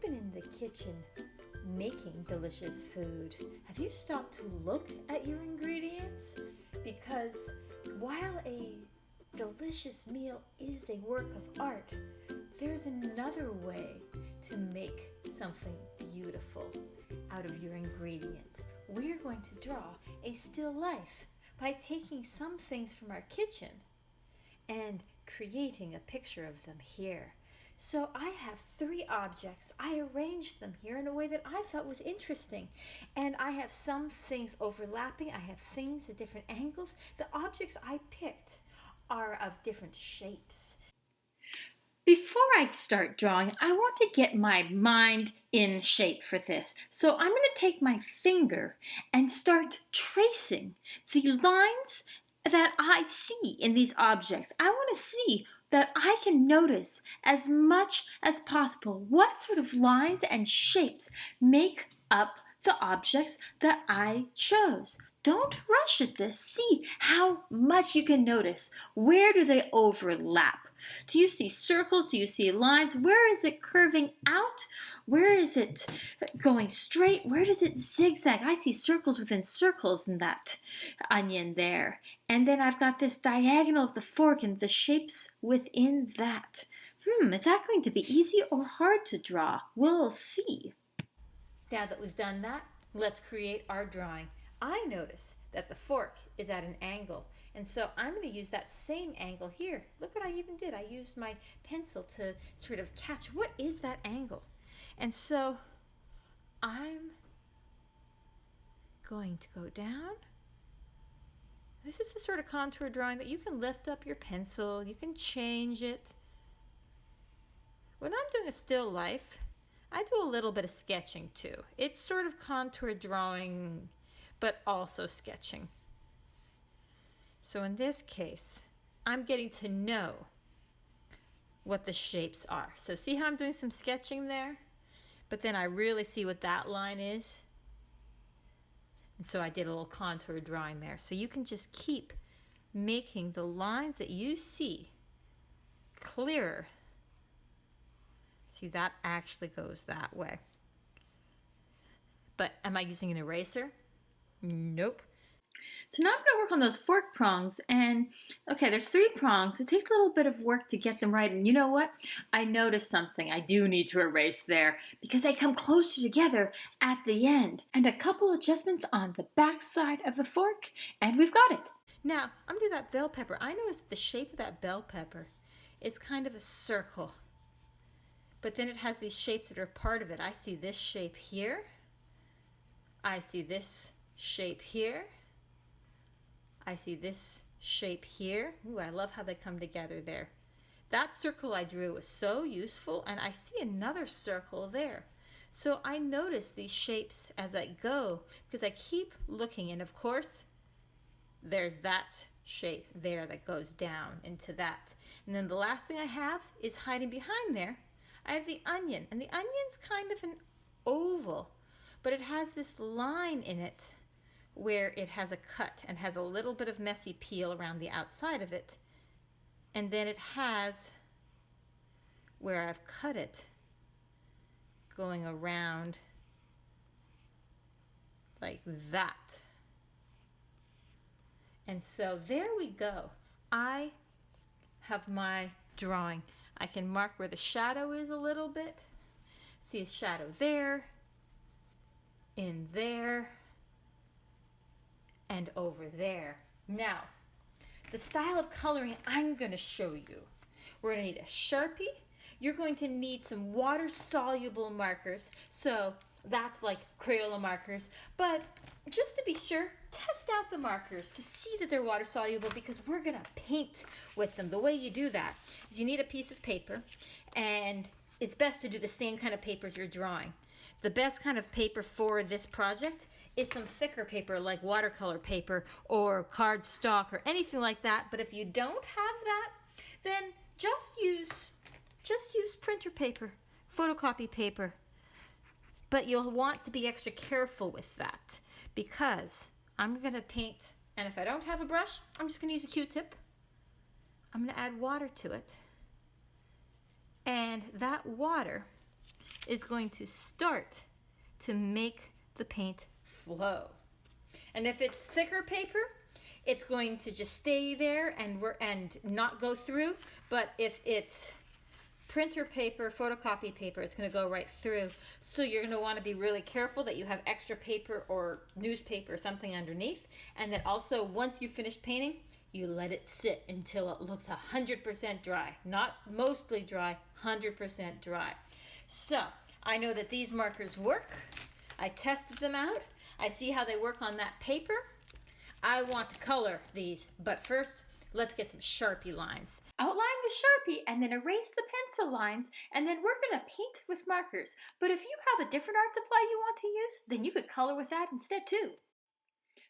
been in the kitchen making delicious food, have you stopped to look at your ingredients? Because while a delicious meal is a work of art, there's another way to make something beautiful out of your ingredients. We're going to draw a still life by taking some things from our kitchen and creating a picture of them here. So I have 3 objects. I arranged them here in a way that I thought was interesting. And I have some things overlapping. I have things at different angles. The objects I picked are of different shapes. Before I start drawing, I want to get my mind in shape for this. So I'm going to take my finger and start tracing the lines that I see in these objects. I want to see that I can notice as much as possible what sort of lines and shapes make up the objects that I chose. Don't rush at this. See how much you can notice. Where do they overlap? Do you see circles? Do you see lines? Where is it curving out? Where is it going straight? Where does it zigzag? I see circles within circles in that onion there. And then I've got this diagonal of the fork and the shapes within that. Is that going to be easy or hard to draw? We'll see. Now that we've done that, let's create our drawing. I notice that the fork is at an angle, and so I'm going to use that same angle here. Look what I even did. I used my pencil to sort of catch what is that angle. And so I'm going to go down. This is the sort of contour drawing that you can lift up your pencil, you can change it. When I'm doing a still life, I do a little bit of sketching too. It's sort of contour drawing, but also sketching. So in this case, I'm getting to know what the shapes are. So see how I'm doing some sketching there? But then I really see what that line is. And so I did a little contour drawing there. So you can just keep making the lines that you see clearer. See, that actually goes that way. But am I using an eraser? Nope. So now I'm going to work on those fork prongs, and okay, there's 3 prongs, so it takes a little bit of work to get them right, and you know what? I noticed something I do need to erase there, because they come closer together at the end, and a couple adjustments on the back side of the fork, and we've got it. Now, I'm going to do that bell pepper. I noticed the shape of that bell pepper is kind of a circle, but then it has these shapes that are part of it. I see this shape here. I see this shape here. I see this shape here. Ooh, I love how they come together there. That circle I drew was so useful, and I see another circle there. So I notice these shapes as I go because I keep looking, and of course, there's that shape there that goes down into that. And then the last thing I have is hiding behind there. I have the onion, and the onion's kind of an oval, but it has this line in it where it has a cut and has a little bit of messy peel around the outside of it. And then it has, where I've cut it, going around like that. And so there we go. I have my drawing. I can mark where the shadow is a little bit. See a shadow there, in there, and over there. Now, the style of coloring I'm going to show you. We're going to need a Sharpie. You're going to need some water-soluble markers. So that's like Crayola markers. But just to be sure, test out the markers to see that they're water-soluble because we're going to paint with them. The way you do that is you need a piece of paper, and it's best to do the same kind of paper as you're drawing. The best kind of paper for this project is some thicker paper like watercolor paper or cardstock or anything like that. But if you don't have that, then just use printer paper, photocopy paper. But you'll want to be extra careful with that because I'm going to paint, and if I don't have a brush, I'm just going to use a Q-tip. I'm going to add water to it. And that water is going to start to make the paint flow. And if it's thicker paper, it's going to just stay there and not go through. But if it's printer paper, photocopy paper, it's going to go right through. So you're going to want to be really careful that you have extra paper or newspaper or something underneath. And that also, once you finish painting, you let it sit until it looks 100% dry. Not mostly dry, 100% dry. So I know that these markers work. I tested them out. I see how they work on that paper. I want to color these, but first, let's get some Sharpie lines. Outline with Sharpie and then erase the pencil lines, and then we're going to paint with markers. But if you have a different art supply you want to use, then you could color with that instead too.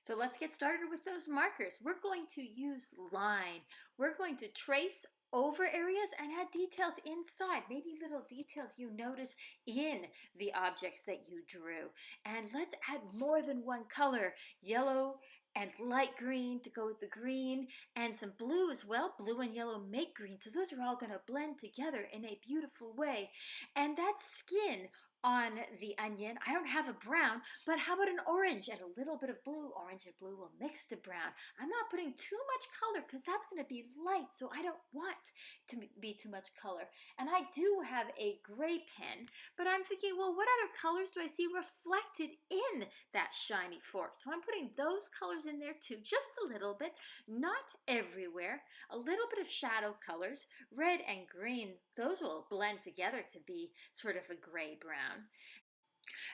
So let's get started with those markers. We're going to use line. We're going to trace over areas and add details inside, maybe little details you notice in the objects that you drew. And let's add more than one color, yellow and light green to go with the green, and some blue as well. Blue and yellow make green, so those are all going to blend together in a beautiful way. And that skin on the onion, I don't have a brown, but how about an orange and a little bit of blue? Orange and blue will mix to brown. I'm not putting too much color because that's going to be light, so I don't want to be too much color. And I do have a gray pen, but I'm thinking, well, what other colors do I see reflected in that shiny fork? So I'm putting those colors in there too, just a little bit, not everywhere. A little bit of shadow colors, red and green, those will blend together to be sort of a gray-brown.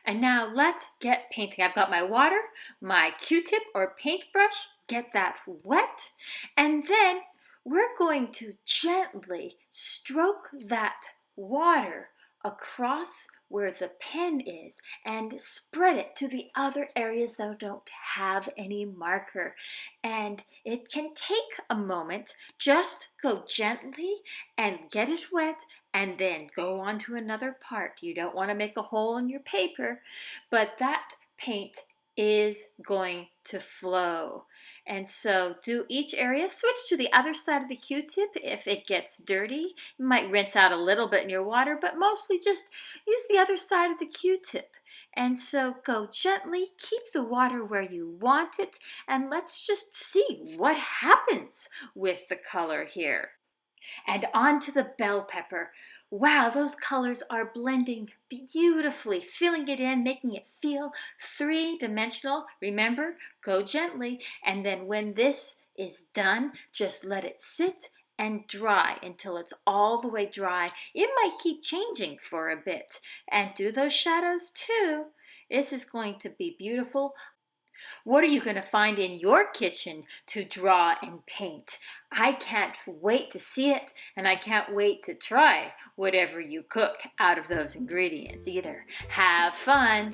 And now let's get painting. I've got my water, my Q-tip or paintbrush, get that wet, and then we're going to gently stroke that water across where the pen is and spread it to the other areas that don't have any marker. And it can take a moment. Just go gently and get it wet and then go on to another part. You don't want to make a hole in your paper, but that paint is going to flow. And so do each area. Switch to the other side of the Q-tip if it gets dirty. You might rinse out a little bit in your water, but mostly just use the other side of the Q-tip. And so go gently, keep the water where you want it, and let's just see what happens with the color here. And onto the bell pepper. Wow, those colors are blending beautifully, filling it in, making it feel three-dimensional. Remember, go gently, and then when this is done, just let it sit and dry until it's all the way dry. It might keep changing for a bit. And do those shadows too. This is going to be beautiful. What are you going to find in your kitchen to draw and paint? I can't wait to see it, and I can't wait to try whatever you cook out of those ingredients either. Have fun!